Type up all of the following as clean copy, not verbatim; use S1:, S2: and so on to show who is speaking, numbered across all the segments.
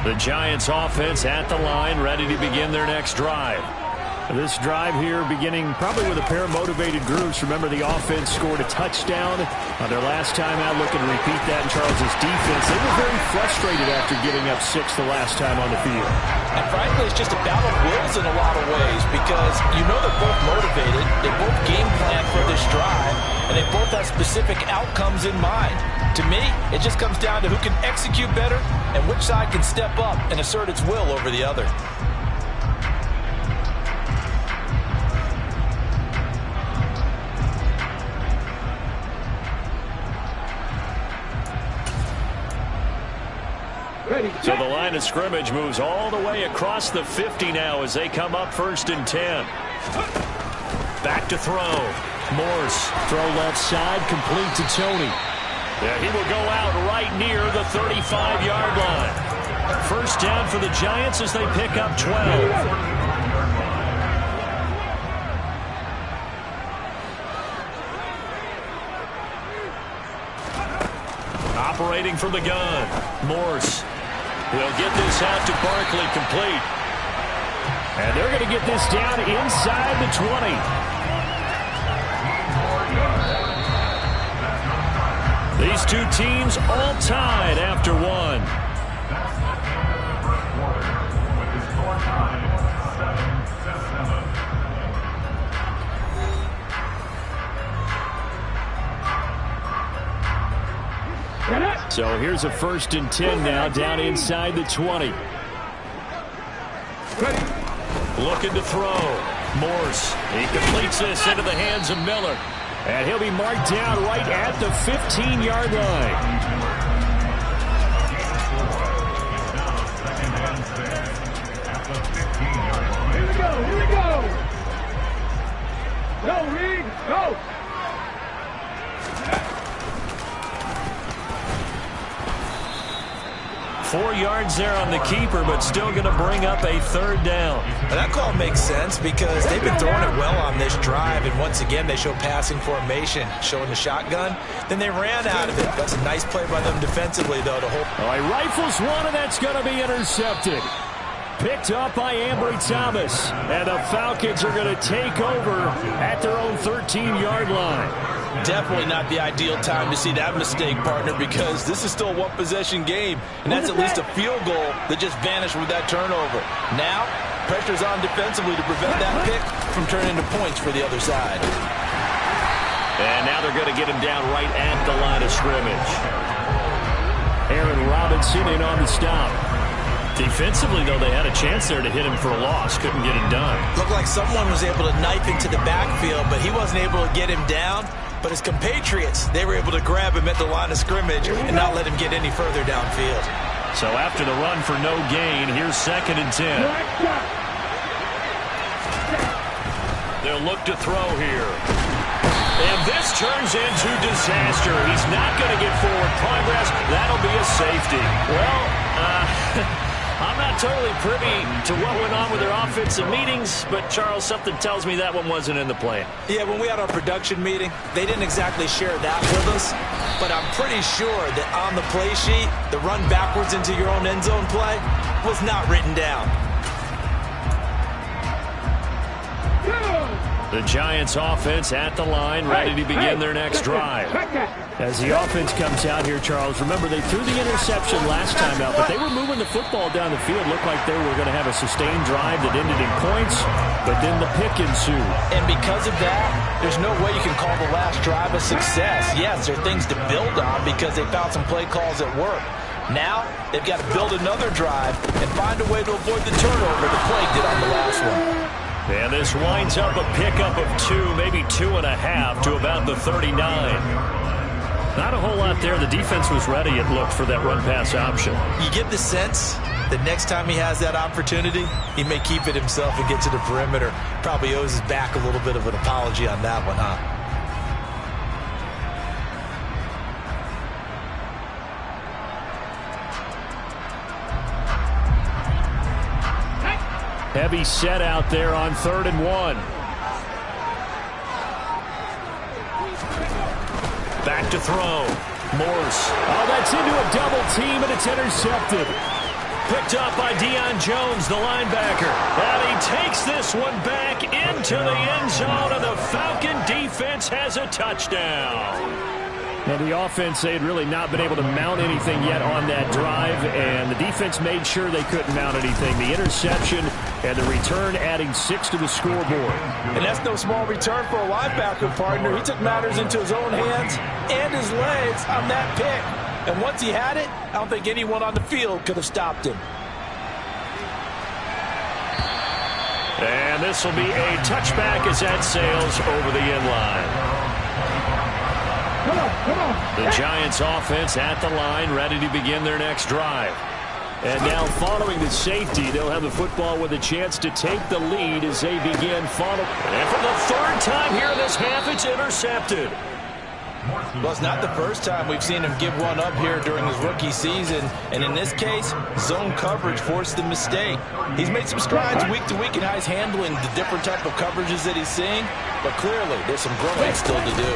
S1: The Giants offense at the line, ready to begin their next drive. This drive here beginning probably with a pair of motivated groups. Remember, the offense scored a touchdown on their last time out, looking to repeat that. In Charles's defense, they were very frustrated after giving up 6 the last time on the field.
S2: And frankly, it's just a battle of wills in a lot of ways, because you know they're both motivated, they both game plan for this drive, and they both have specific outcomes in mind. To me, it just comes down to who can execute better and which side can step up and assert its will over the other.
S1: So the line of scrimmage moves all the way across the 50 now as they come up 1st and 10. Back to throw. Morse, throw left side, complete to Tony. Yeah, he will go out right near the 35-yard line. First down for the Giants as they pick up 12. Operating from the gun, Morse. He'll get this out to Barkley, complete. And they're going to get this down inside the 20. These two teams all tied after one. So here's a 1st and 10 now, down inside the 20. Looking to throw. Morse. He completes this into the hands of Miller. And he'll be marked down right at the 15-yard line.
S3: Here we go. Go, Reed, go.
S1: 4 yards there on the keeper, but still going to bring up a 3rd down.
S2: Now that call makes sense because they've been throwing it well on this drive, and once again they show passing formation, showing the shotgun. Then they ran out of it. That's a nice play by them defensively, though, to hold.
S1: All right, rifles one, and that's going to be intercepted. Picked up by Ambry Thomas, and the Falcons are going to take over at their own 13-yard line.
S2: Definitely not the ideal time to see that mistake, partner, because this is still a one-possession game, and that's at least a field goal that just vanished with that turnover. Now, pressure's on defensively to prevent that pick from turning into points for the other side.
S1: And now they're going to get him down right at the line of scrimmage. Aaron Robinson in on the stop. Defensively, though, they had a chance there to hit him for a loss. Couldn't get it done. Looked like someone was able to knife into the backfield, but he wasn't able to get him down. But his compatriots, they were able to grab him at the line of scrimmage and not let him get any further downfield. So after the run for no gain, here's 2nd and 10. They'll look to throw here. And this turns into disaster. He's not going to get forward progress. That'll be a safety. Well, I'm not totally privy to what went on with their offensive meetings, but, Charles, something tells me that one wasn't in the plan. Yeah, when we had our production meeting, they didn't exactly share that with us, but I'm pretty sure that on the play sheet, the run backwards into your own end zone play was not written down. The Giants offense at the line, ready to begin their next drive. As the offense comes out here, Charles, remember they threw the interception last time out, but they were moving the football down the field. Looked like they were going to have a sustained drive that ended in points, but then the pick ensued. And because of that, there's no way you can call the last drive a success. Yes, there are things to build on because they found some play calls that work. Now, they've got to build another drive and find a way to avoid the turnover the play did on the last one. And this winds up a pickup of 2, maybe 2.5 to about the 39. Not a whole lot there. The defense was ready, it looked, for that run-pass option. You get the sense that next time he has that opportunity, he may keep it himself and get to the perimeter. Probably owes his back a little bit of an apology on that one, huh? Heavy set out there on 3rd and 1. Back to throw. Morse. Oh, that's into a double team, and it's intercepted. picked up by Deion Jones, the linebacker. And he takes this one back into the end zone, and the Falcon defense has a touchdown. Now, the offense, they had really not been able to mount anything yet on that drive, and the defense made sure they couldn't mount anything. The interception and the return adding 6 to the scoreboard.
S2: And that's no small return for a linebacker partner. He took matters into his own hands and his legs on that pick. And once he had it, I don't think anyone on the field could have stopped him.
S1: And this will be a touchback as that sails over the end line. The Giants offense at the line, ready to begin their next drive. And now following the safety, they'll have the football with a chance to take the lead as they begin following. And for the third time here in this half, it's intercepted.
S2: Well, it's not the first time we've seen him give one up here during his rookie season. And in this case, zone coverage forced the mistake. He's made some strides week to week in how he's handling the different type of coverages that he's seeing. But clearly, there's some growing still to do.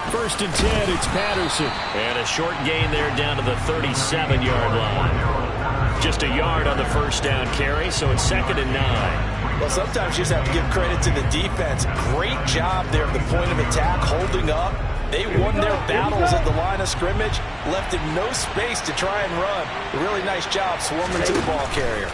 S1: 1st and 10, it's Patterson. And a short gain there down to the 37-yard line. Just a yard on the first down carry, so it's 2nd and 9.
S2: Well, sometimes you just have to give credit to the defense. Great job there at the point of attack, holding up. They won their battles at the line of scrimmage, left him no space to try and run. A really nice job swarming to the ball carrier.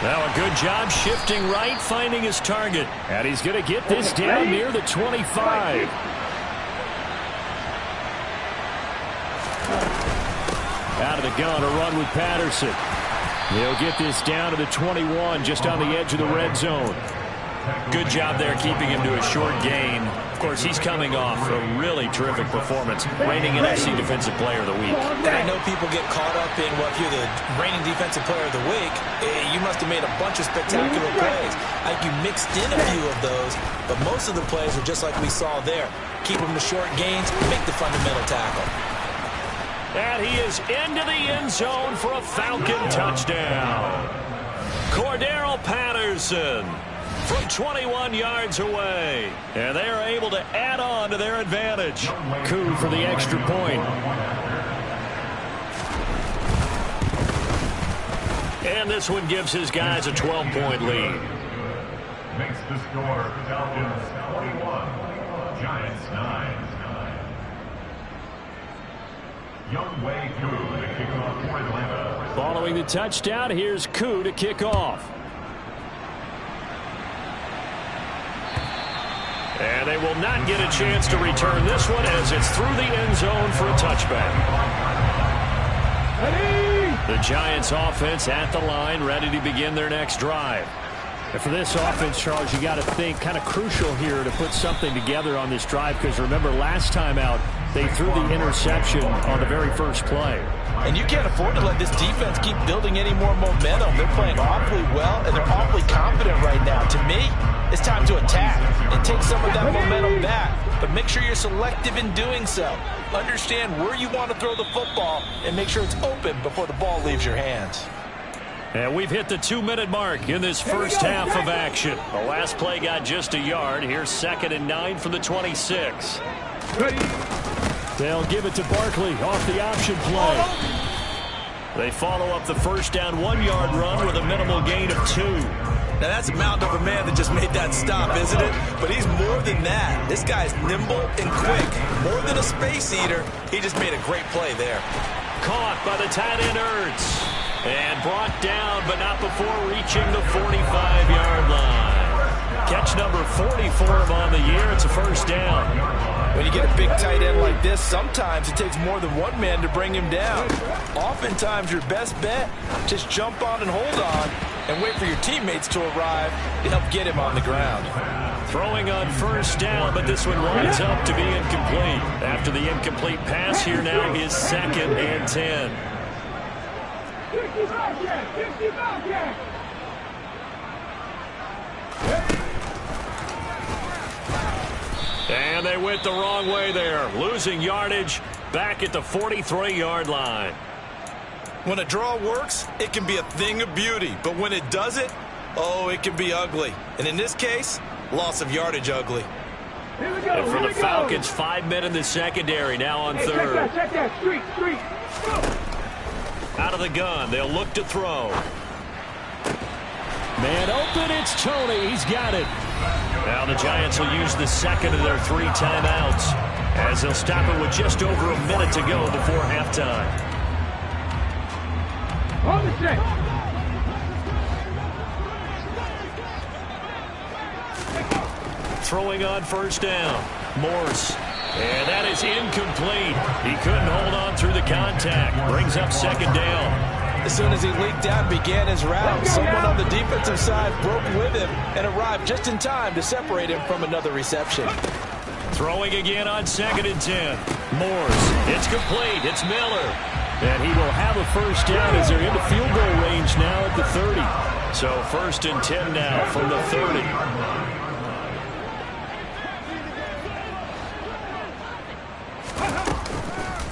S1: Now a good job shifting right, finding his target. And he's going to get this down near the 25. Out of the gun, a run with Patterson. He'll get this down to the 21, just on the edge of the red zone. Good job there keeping him to a short gain. Of course, he's coming off a really terrific performance, reigning NFC Defensive Player of the Week.
S2: And I know people get caught up in, well, if you're the reigning Defensive Player of the Week, you must have made a bunch of spectacular plays. Like you mixed in a few of those, but most of the plays are just like we saw there. Keep them to short gains, make the fundamental tackle.
S1: And he is into the end zone for a Falcon touchdown. Cordero Patterson from 21 yards away. And they are able to add on to their advantage. Coup for the extra point. And this one gives his guys a 12-point lead.
S4: Makes the score Falcons 41, Giants 9. Young Wei Koo to kick off for Atlanta.
S1: Following the touchdown, here's Koo to kick off. And they will not get a chance to return this one as it's through the end zone for a touchback. The Giants offense at the line, ready to begin their next drive. And for this offense, Charles, you got to think kind of crucial here to put something together on this drive, because remember last time out they threw the interception on the very first play.
S2: And you can't afford to let this defense keep building any more momentum. They're playing awfully well, and they're awfully confident right now. To me, it's time to attack and take some of that momentum back. But make sure you're selective in doing so. Understand where you want to throw the football and make sure it's open before the ball leaves your hands.
S1: And we've hit the 2-minute mark in this first half of action. The last play got just a yard. Here's 2nd and 9 from the 26. They'll give it to Barkley off the option play. They follow up the first down 1-yard run with a minimal gain of 2.
S2: Now that's a mountain of a man that just made that stop, isn't it? But he's more than that. This guy's nimble and quick. More than a space eater, he just made a great play there.
S1: Caught by the tight end Ertz. And brought down, but not before reaching the 45-yard line. Catch number 40 for him on the year. It's a first down.
S2: When you get a big tight end like this, sometimes it takes more than one man to bring him down. Oftentimes, your best bet, just jump on and hold on and wait for your teammates to arrive to help get him on the ground.
S1: Throwing on first down, but this one winds up to be incomplete. After the incomplete pass, here now is 2nd and 10. And they went the wrong way there, losing yardage back at the 43-yard line.
S2: When a draw works, it can be a thing of beauty, but when it doesn't, oh, it can be ugly. And in this case, loss of yardage ugly.
S1: And for the Falcons, 5 men in the secondary now on third.
S3: Check that. Street.
S1: Out of the gun, they'll look to throw. Man open, it's Tony. He's got it. Now the Giants will use the second of their 3 timeouts, as they'll stop it with just over a minute to go before halftime.
S3: On the set.
S1: Throwing on first down. Morse. And that is incomplete. He couldn't hold on through the contact. Brings up second down.
S2: As soon as he leaked out and began his route, someone on the defensive side broke with him and arrived just in time to separate him from another reception.
S1: Throwing again on 2nd and 10. Morse. It's complete. It's Miller. And he will have a first down as they're into field goal range now at the 30. So 1st and 10 now from the 30.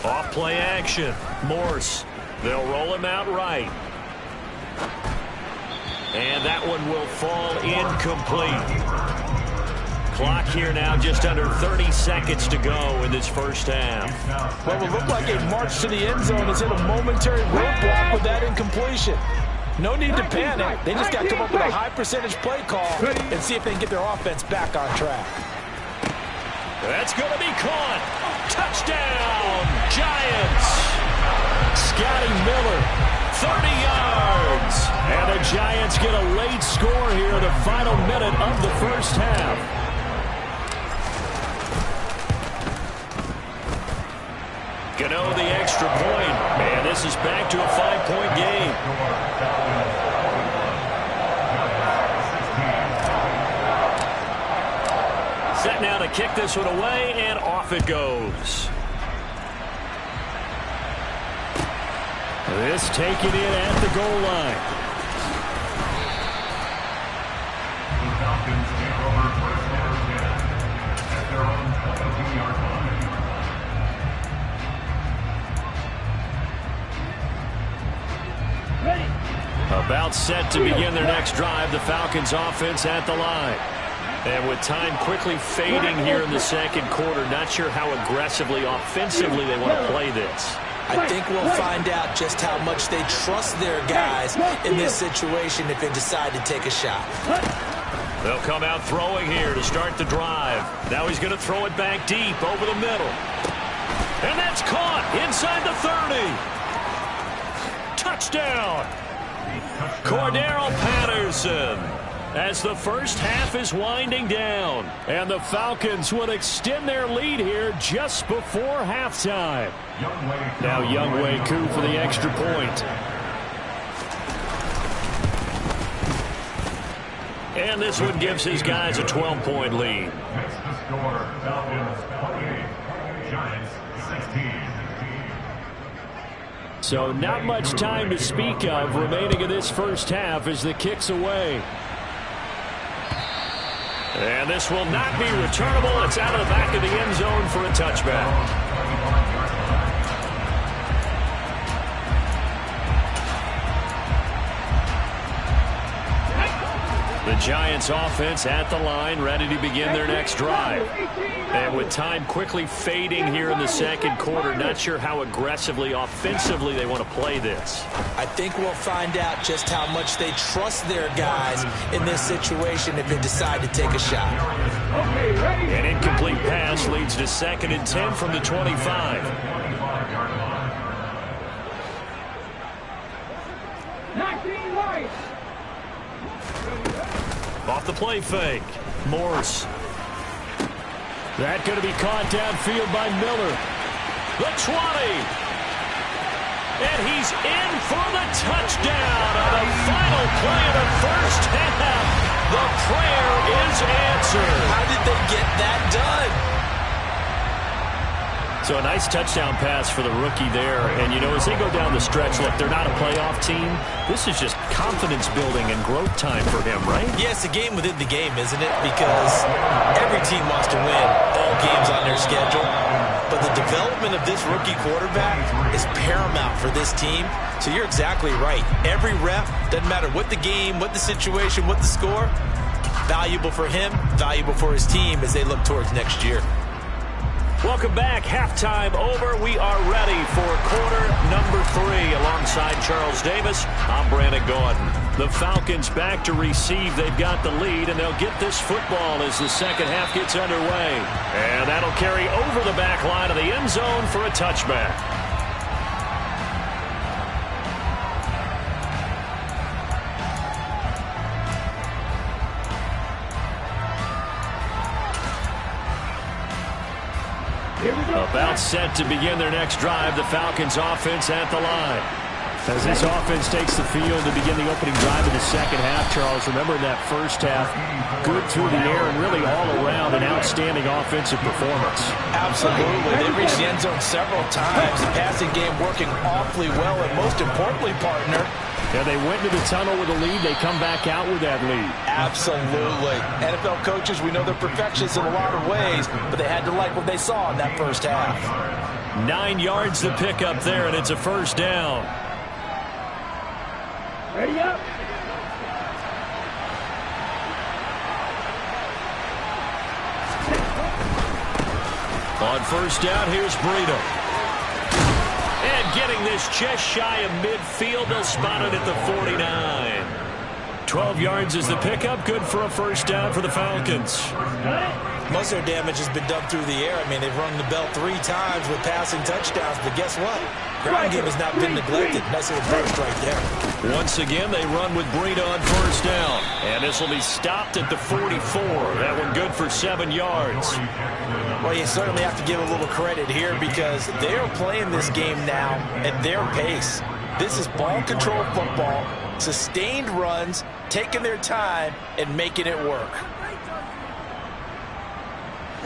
S1: Off play action. Morse. They'll roll him out right. And that one will fall incomplete. Clock here now just under 30 seconds to go in this first half.
S2: What will look like a march to the end zone is hit a momentary roadblock with that incompletion. No need to panic. They just got to come up with a high percentage play call and see if they can get their offense back on track.
S1: That's going to be caught. Touchdown, Giants. Scotty Miller, 30 yards. And the Giants get a late score here in the final minute of the first half. Gano the extra point. And this is back to a 5-point game. Set now to kick this one away, and off it goes. This taken in at the goal line.
S4: The Falcons take over first down at their own 22-yard line.
S3: Ready.
S1: About set to begin their next drive, the Falcons offense at the line. And with time quickly fading here in the second quarter, not sure how aggressively, offensively they want to play this.
S2: I think we'll find out just how much they trust their guys in this situation if they decide to take a shot.
S1: They'll come out throwing here to start the drive. Now he's going to throw it back deep over the middle. And that's caught inside the 30. Touchdown. Cordero Patterson. As the first half is winding down. And the Falcons would extend their lead here just before halftime. Now Younghoe Koo for the extra point. And this one gives his guys a 12-point lead.
S4: Makes the score Falcons 28, Giants 16.
S1: So not much time to speak of remaining in this first half as the kick's away. And this will not be returnable. It's out of the back of the end zone for a touchback. The Giants offense at the line, ready to begin their next drive. And with time quickly fading here in the second quarter, not sure how aggressively, offensively they want to play this.
S2: I think we'll find out just how much they trust their guys in this situation if they decide to take a shot.
S1: An incomplete pass leads to 2nd and 10 from the 25.
S3: 19 right.
S1: Off the play fake. Morse. That going to be caught downfield by Miller. The 20. And he's in for the touchdown on the final play of the first half. The prayer is answered.
S2: How did they get that done?
S1: So a nice touchdown pass for the rookie there. And, you know, as they go down the stretch, look, they're not a playoff team. This is just confidence building and growth time for him, right?
S2: Yes, a game within the game, isn't it? Because every team wants to win all games on their schedule. But the development of this rookie quarterback is paramount for this team. So you're exactly right. Every rep, doesn't matter what the game, what the situation, what the score, valuable for him, valuable for his team as they look towards next year.
S1: Welcome back. Halftime over. We are ready for quarter number 3. Alongside Charles Davis, I'm Brandon Gordon. The Falcons back to receive. They've got the lead, and they'll get this football as the second half gets underway. And that'll carry over the back line of the end zone for a touchback. About set to begin their next drive. The Falcons offense at the line. As this offense takes the field to begin the opening drive of the second half, Charles, remember in that first half, good through the air and really all around an outstanding offensive performance.
S2: Absolutely. They reached the end zone several times. The passing game working awfully well, and most importantly, partner,
S1: yeah, they went into the tunnel with a lead. They come back out with that lead.
S2: Absolutely. NFL coaches, we know they're perfectionists in a lot of ways, but they had to like what they saw in that first half.
S1: 9 yards to pick up there, and it's a first down.
S3: Ready up.
S1: On first down, here's Breida. And getting this just shy of midfield, they'll spot it at the 49. 12 yards is the pickup, good for a first down for the Falcons.
S2: Most of their damage has been done through the air. I mean, they've rung the bell 3 times with passing touchdowns, but guess what? Ground game has not been neglected. Nice little burst right there.
S1: Once again, they run with Breida on first down. And this will be stopped at the 44. That one good for 7 yards.
S2: Well, you certainly have to give a little credit here because they are playing this game now at their pace. This is ball control football, sustained runs, taking their time, and making it work.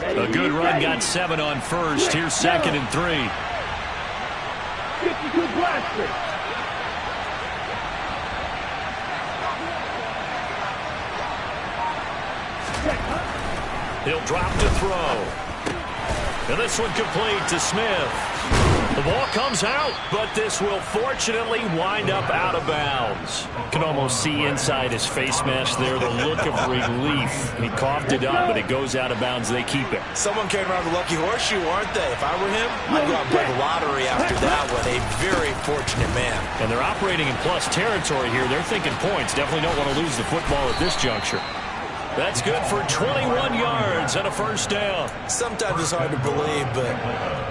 S1: A good run, got 7 on first. Here's second and 3.
S3: 52 blaster.
S1: He'll drop to throw. And this one complete to Smith. The ball comes out, but this will fortunately wind up out of bounds. Can almost see inside his face mask there the look of relief. He coughed it up, but it goes out of bounds. They keep it.
S2: Someone came around the lucky horseshoe, aren't they? If I were him, I'd go out and play the lottery after that one. A very fortunate man.
S1: And they're operating in plus territory here. They're thinking points. Definitely don't want to lose the football at this juncture. That's good for 21 yards and a first down.
S2: Sometimes it's hard to believe, but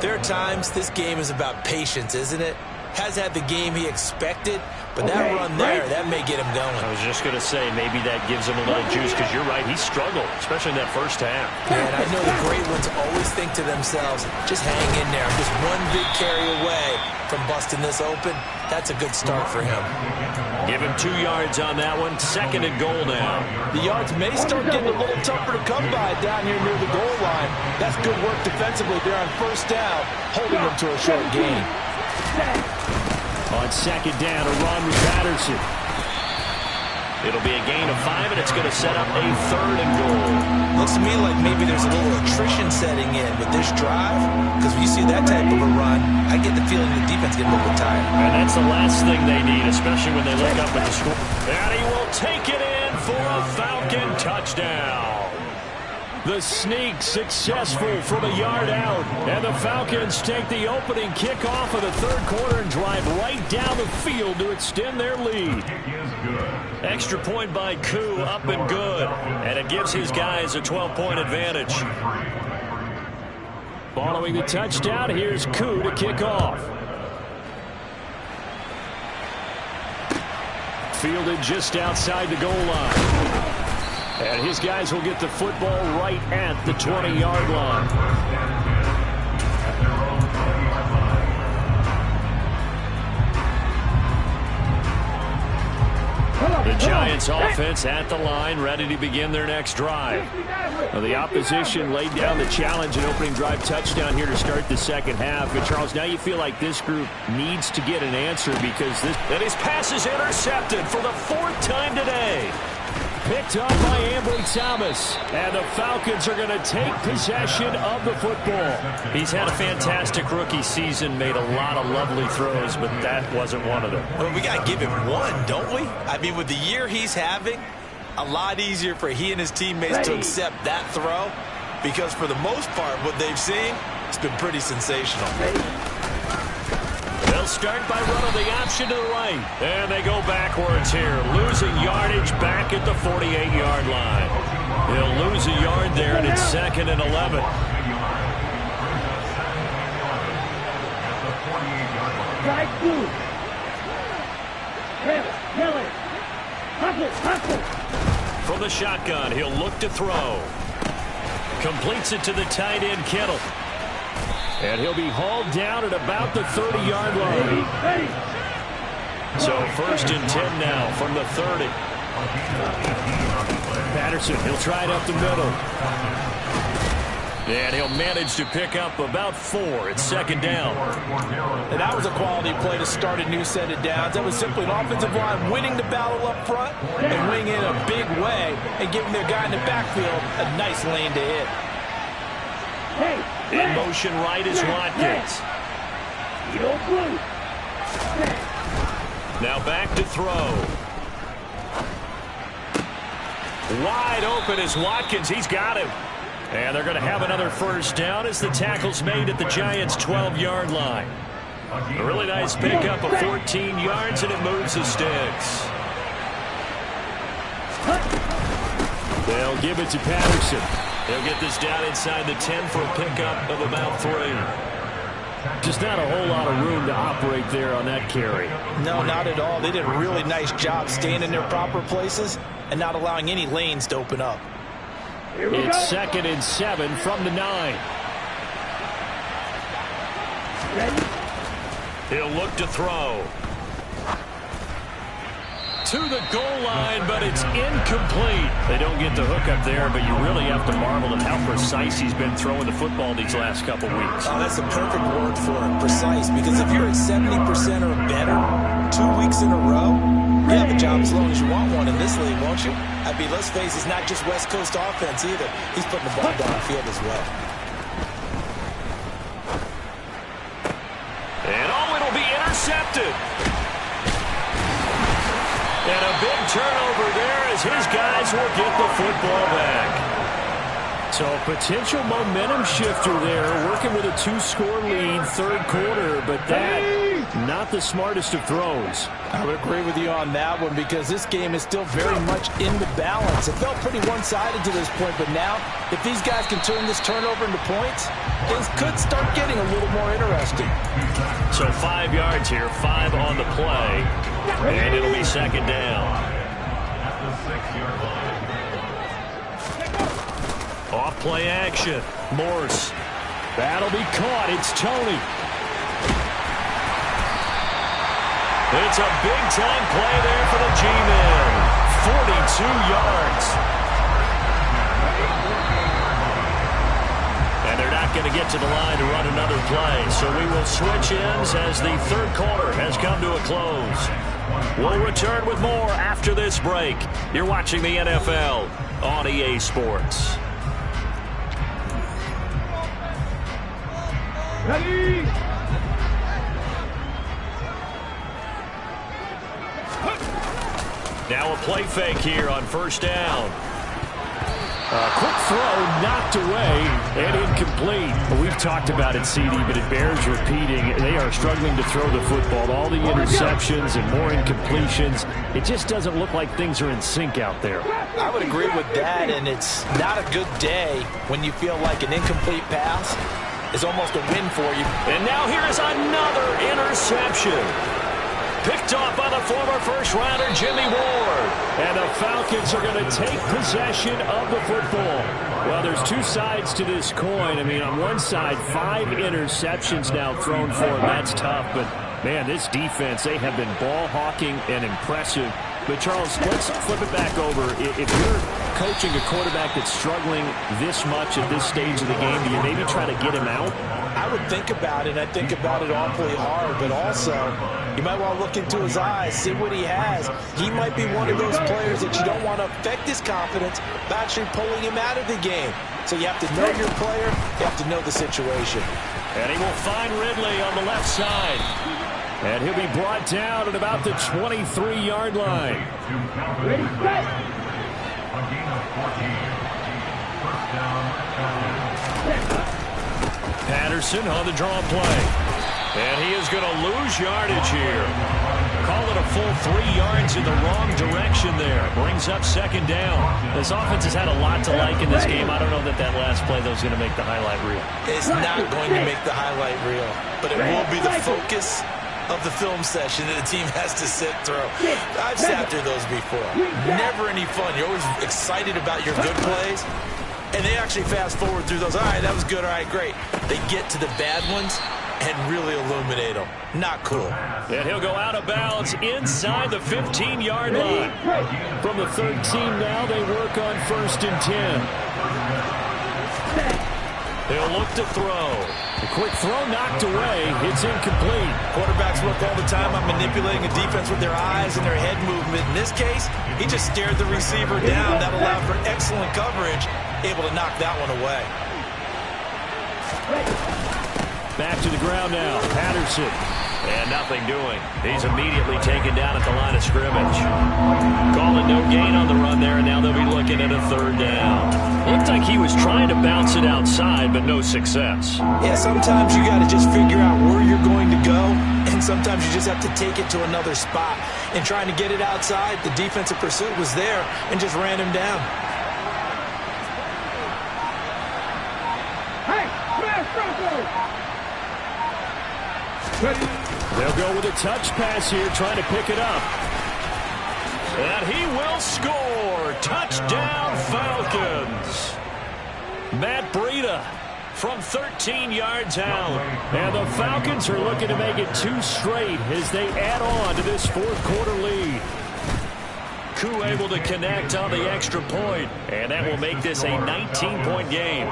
S2: there are times this game is about patience, isn't it? Has had the game he expected, but that run there, that may get him going.
S1: I was just going to say, maybe that gives him a little juice, because you're right, he struggled, especially in that first half.
S2: And I know the great ones always think to themselves, just hang in there. I'm just one big carry away from busting this open. That's a good start for him.
S1: Give him 2 yards on that one. Second and goal now.
S2: The yards may start getting a little tougher to come by down here near the goal line. That's good work defensively there on first down, holding them to a short gain.
S1: On second down, a run with Patterson. It'll be a gain of 5, and it's going to set up a third and goal.
S2: Looks to me like maybe there's a little attrition setting in with this drive, because when you see that type of a run, I get the feeling the defense getting a little bit tired.
S1: And that's the last thing they need, especially when they look up at the score. And he will take it in for a Falcon touchdown. The sneak successful from a yard out. And the Falcons take the opening kickoff of the third quarter and drive right down the field to extend their lead. Extra point by Koo, up and good. And it gives his guys a 12-point advantage. Following the touchdown, here's Koo to kick off. Fielded just outside the goal line. And his guys will get the football right at the 20-yard line. The Giants offense at the line, ready to begin their next drive. Now, the opposition laid down the challenge and opening drive touchdown here to start the second half. But, Charles, now you feel like this group needs to get an answer because and his pass is intercepted for the 4th time today. Picked up by Ambry Thomas. And the Falcons are going to take possession of the football. He's had a fantastic rookie season, made a lot of lovely throws, but that wasn't one of them.
S2: Well, we got to give him one, don't we? I mean, with the year he's having, a lot easier for he and his teammates to accept that throw. because for the most part, what they've seen, it's been pretty sensational.
S1: They'll start by running the option to the right. And they go backwards here, losing yardage back at the 48-yard line. He'll lose a yard there, and it's 2nd and 11.
S3: Strike 2.
S1: From the shotgun, he'll look to throw. Completes it to the tight end, Kittle. And he'll be hauled down at about the 30-yard line. So 1st and 10 now from the 30. Patterson, he'll try it up the middle. And he'll manage to pick up about 4. It's 2nd down.
S2: And that was a quality play to start a new set of downs. That was simply an offensive line winning the battle up front and winning in a big way and giving their guy in the backfield a nice lane to hit.
S1: In motion right is Watkins. Now back to throw. Wide open is Watkins. He's got him. And they're going to have another 1st down as the tackle's made at the Giants' 12-yard line. A really nice pickup of 14 yards, and it moves the sticks. They'll give it to Patterson. They'll get this down inside the 10 for a pickup of about 3. Just not a whole lot of room to operate there on that carry.
S2: No, not at all. They did a really nice job staying in their proper places and not allowing any lanes to open up.
S1: It's 2nd and 7 from the 9. He'll look to throw. To the goal line, but it's incomplete. They don't get the hook up there, but you really have to marvel at how precise he's been throwing the football these last couple weeks.
S2: Oh, that's the perfect word for it, precise, because if you're at 70% or better 2 weeks in a row, you have a job as long as you want one in this league, won't you? I mean, let's face it, it's not just West Coast offense either. He's putting the ball downfield as well.
S1: And it'll be intercepted. And a big turnover there as his guys will get the football back. So a potential momentum shifter there, working with a 2-score lead, 3rd quarter, but that not the smartest of throws.
S2: I would agree with you on that one because this game is still very much in the balance. It felt pretty one-sided to this point, but now if these guys can turn this turnover into points, things could start getting a little more interesting.
S1: So 5 yards here, 5 on the play, and it'll be 2nd down. Off play action. Morse. That'll be caught. It's Tony. It's a big-time play there for the G-Men. 42 yards. And they're not going to get to the line to run another play. So we will switch ends as the 3rd quarter has come to a close. We'll return with more after this break. You're watching the NFL on EA Sports.
S3: Ready?
S1: Now a play fake here on 1st down. Quick throw knocked away and incomplete. We've talked about it, CD, but it bears repeating. They are struggling to throw the football. All the interceptions and more incompletions. It just doesn't look like things are in sync out there.
S2: I would agree with that, and it's not a good day when you feel like an incomplete pass is almost a win for you.
S1: And now here is another interception. Picked off by the former first-rounder Jimmy Ward. And the Falcons are going to take possession of the football. Well, there's 2 sides to this coin. I mean, on one side, 5 interceptions now thrown for him. That's tough. But, man, this defense, they have been ball-hawking and impressive. But, Charles, let's flip it back over. If you're coaching a quarterback that's struggling this much at this stage of the game, do you maybe try to get him out?
S2: I would think about it. I think about it awfully hard. But also, you might want to look into his eyes, see what he has. He might be one of those players that you don't want to affect his confidence by actually pulling him out of the game. So you have to know your player. You have to know the situation.
S1: And he will find Ridley on the left side. And he'll be brought down at about the 23-yard line.
S3: Ready, set.
S4: First down,
S1: Patterson on the draw play. And he is going to lose yardage here. Call it a full 3 yards in the wrong direction there. Brings up second down. This offense has had a lot to like in this game. I don't know that last play, though, is going to make the highlight reel.
S2: It's not going to make the highlight reel, but it will be the focus of the film session that the team has to sit through. I've sat through those before. Never any fun. You're always excited about your good plays, and they actually fast forward through those. All right, that was good. All right, great. They get to the bad ones and really illuminate them. Not cool.
S1: And he'll go out of bounds inside the 15-yard line. From the 13 now, they work on 1st and 10. He'll look to throw. A quick throw knocked away. It's incomplete.
S2: Quarterbacks work all the time on manipulating a defense with their eyes and their head movement. In this case, he just stared the receiver down. That allowed for excellent coverage, able to knock that one away.
S1: Back to the ground now. Patterson. And nothing doing. He's immediately taken down at the line of scrimmage. Calling no gain on the run there, and now they'll be looking at a 3rd down. Looked like he was trying to bounce it outside, but no success.
S2: Yeah, sometimes you got to just figure out where you're going to go, and sometimes you just have to take it to another spot. And trying to get it outside, the defensive pursuit was there and just ran him down.
S3: Hey, smash Bronco!
S1: They'll go with a touch pass here, trying to pick it up. And he will score. Touchdown, Falcons. Matt Breida from 13 yards out. And the Falcons are looking to make it 2 straight as they add on to this 4th quarter lead. Koo able to connect on the extra point, and that will make this a 19-point game.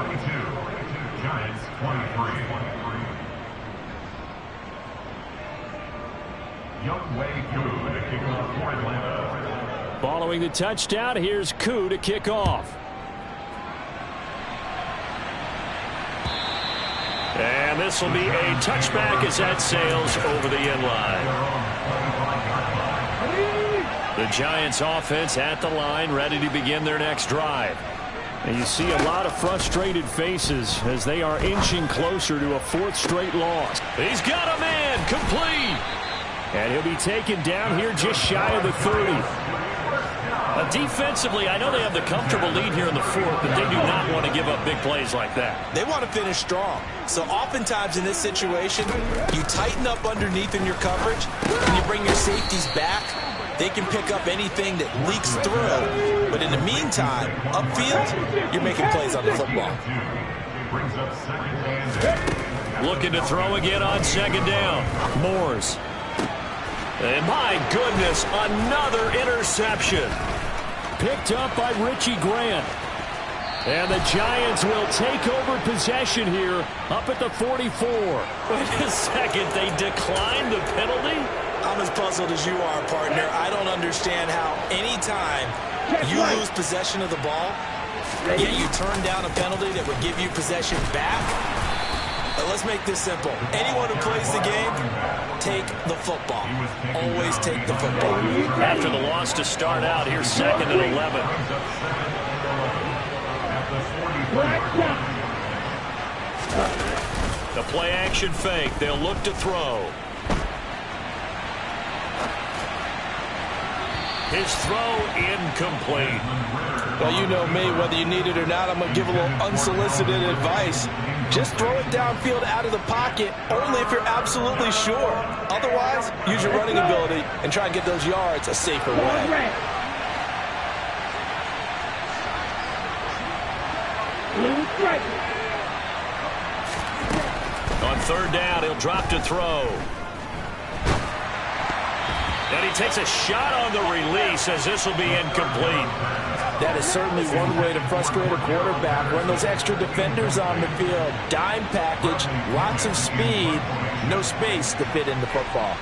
S4: Giants 23.
S1: Following the touchdown, here's Koo to kick off. And this will be a touchback as that sails over the end line. The Giants offense at the line, ready to begin their next drive. And you see a lot of frustrated faces as they are inching closer to a 4th straight loss. He's got a man, complete. And he'll be taken down here just shy of the 30. Defensively, I know they have the comfortable lead here in the 4th, but they do not want to give up big plays like that.
S2: They want to finish strong. So oftentimes in this situation, you tighten up underneath in your coverage, and you bring your safeties back. They can pick up anything that leaks through. But in the meantime, upfield, you're making plays on the football.
S1: Looking to throw again on 2nd down. Moores. And my goodness, another interception. Picked up by Richie Grant. And the Giants will take over possession here up at the 44. Wait a second, they declined the penalty?
S2: I'm as puzzled as you are, partner. I don't understand how any time you lose possession of the ball, yet you turn down a penalty that would give you possession back. But let's make this simple. Anyone who plays the game, take the football. Always take the football.
S1: After the loss to start out, here's 2nd and 11. The play action fake. They'll look to throw. His throw incomplete.
S2: Well, you know me, whether you need it or not, I'm going to give a little unsolicited advice. Just throw it downfield out of the pocket, only if you're absolutely sure. Otherwise, use your running ability and try and get those yards a safer way.
S1: On 3rd down, he'll drop to throw. And he takes a shot on the release as this will be incomplete.
S2: That is certainly one way to frustrate a quarterback. Run those extra defenders on the field. Dime package, lots of speed, no space to fit in the football.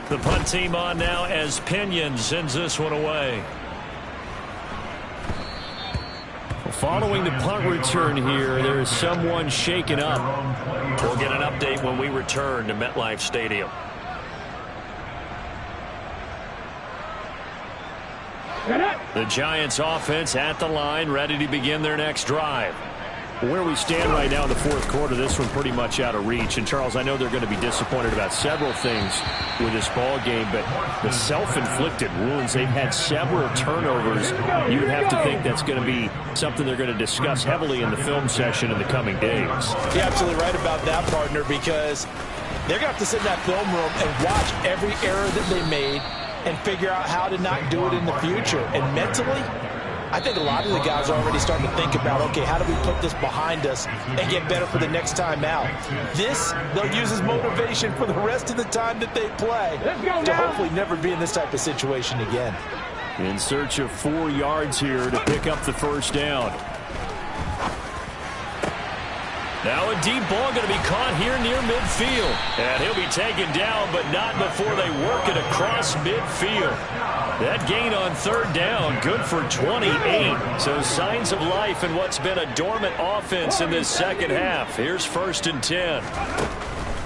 S1: The punt team on now as Pinion sends this one away. Following the punt return here, there is someone shaken up. We'll get an update when we return to MetLife Stadium. The Giants offense at the line, ready to begin their next drive. Where we stand right now in the fourth quarter, this one pretty much out of reach. And, Charles, I know they're going to be disappointed about several things with this ball game, but the self-inflicted wounds, they've had several turnovers. You would have to think that's going to be something they're going to discuss heavily in the film session in the coming days.
S2: You're absolutely right about that, partner, because they're going to have to sit in that film room and watch every error that they made and figure out how to not do it in the future. And mentally, I think a lot of the guys are already starting to think about, okay, how do we put this behind us and get better for the next time out? This, they'll use as motivation for the rest of the time that they play to hopefully never be in this type of situation again.
S1: In search of 4 yards here to pick up the first down. Now a deep ball going to be caught here near midfield. And he'll be taken down, but not before they work it across midfield. That gain on third down, good for 28. So signs of life in what's been a dormant offense in this second half. Here's 1st and 10.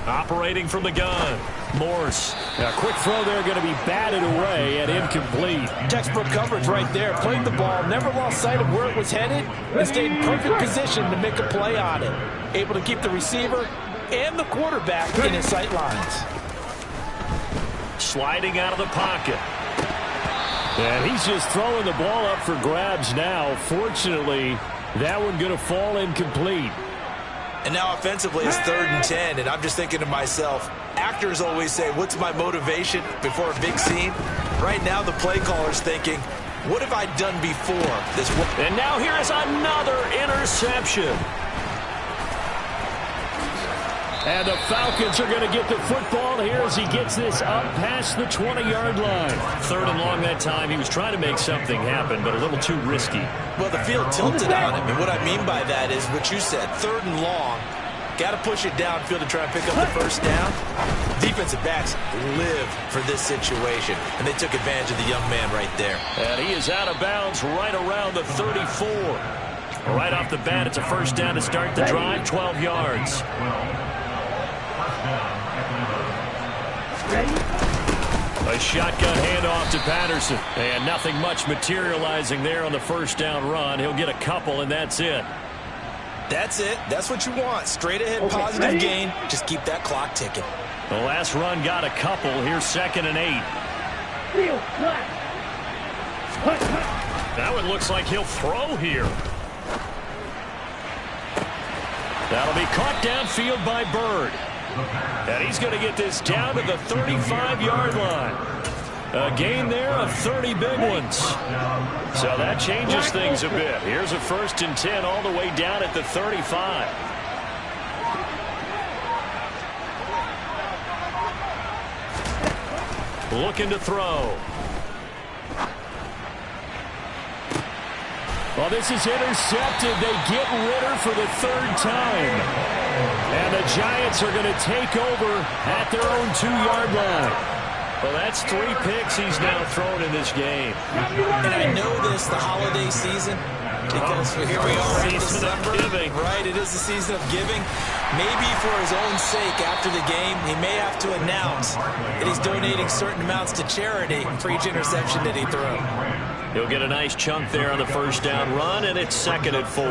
S1: Operating from the gun. Morse. A quick throw there going to be batted away and incomplete.
S2: Textbook coverage right there. Played the ball, never lost sight of where it was headed, and stayed in perfect position to make a play on it. Able to keep the receiver and the quarterback in his sight lines.
S1: Sliding out of the pocket. And he's just throwing the ball up for grabs now. Fortunately, that one going to fall incomplete.
S2: And now offensively, it's 3rd and 10, and I'm just thinking to myself, actors always say, what's my motivation before a big scene? Right now, the play caller's thinking, what have I done before this?
S1: And now here is another interception. And the Falcons are going to get the football here as he gets this up past the 20-yard line. 3rd and long that time. He was trying to make something happen, but a little too risky.
S2: Well, the field tilted on him, and what I mean by that is what you said, 3rd and long. Got to push it downfield to try and pick up the first down. Defensive backs live for this situation, and they took advantage of the young man right there.
S1: And he is out of bounds right around the 34. Right off the bat, it's a first down to start the drive, 12 yards. A shotgun handoff to Patterson. And nothing much materializing there on the first down run. He'll get a couple, and that's it.
S2: That's it. That's what you want. Straight ahead, positive gain. Just keep that clock ticking.
S1: The last run got a couple. Here's 2nd and 8. That one looks like he'll throw here. That'll be caught downfield by Bird. And he's going to get this down to the 35-yard line. A gain there of 30 big ones. So that changes things a bit. Here's a 1st and 10 all the way down at the 35. Looking to throw. Well, this is intercepted. They get Ritter for the 3rd time. And the Giants are going to take over at their own 2-yard line. Well, that's 3 picks he's now thrown in this game.
S2: And I know this, the holiday season, because here we are in December. Right, it is the season of giving. Maybe for his own sake after the game, he may have to announce that he's donating certain amounts to charity for each interception that he threw.
S1: He'll get a nice chunk there on the first down run, and it's 2nd and 4.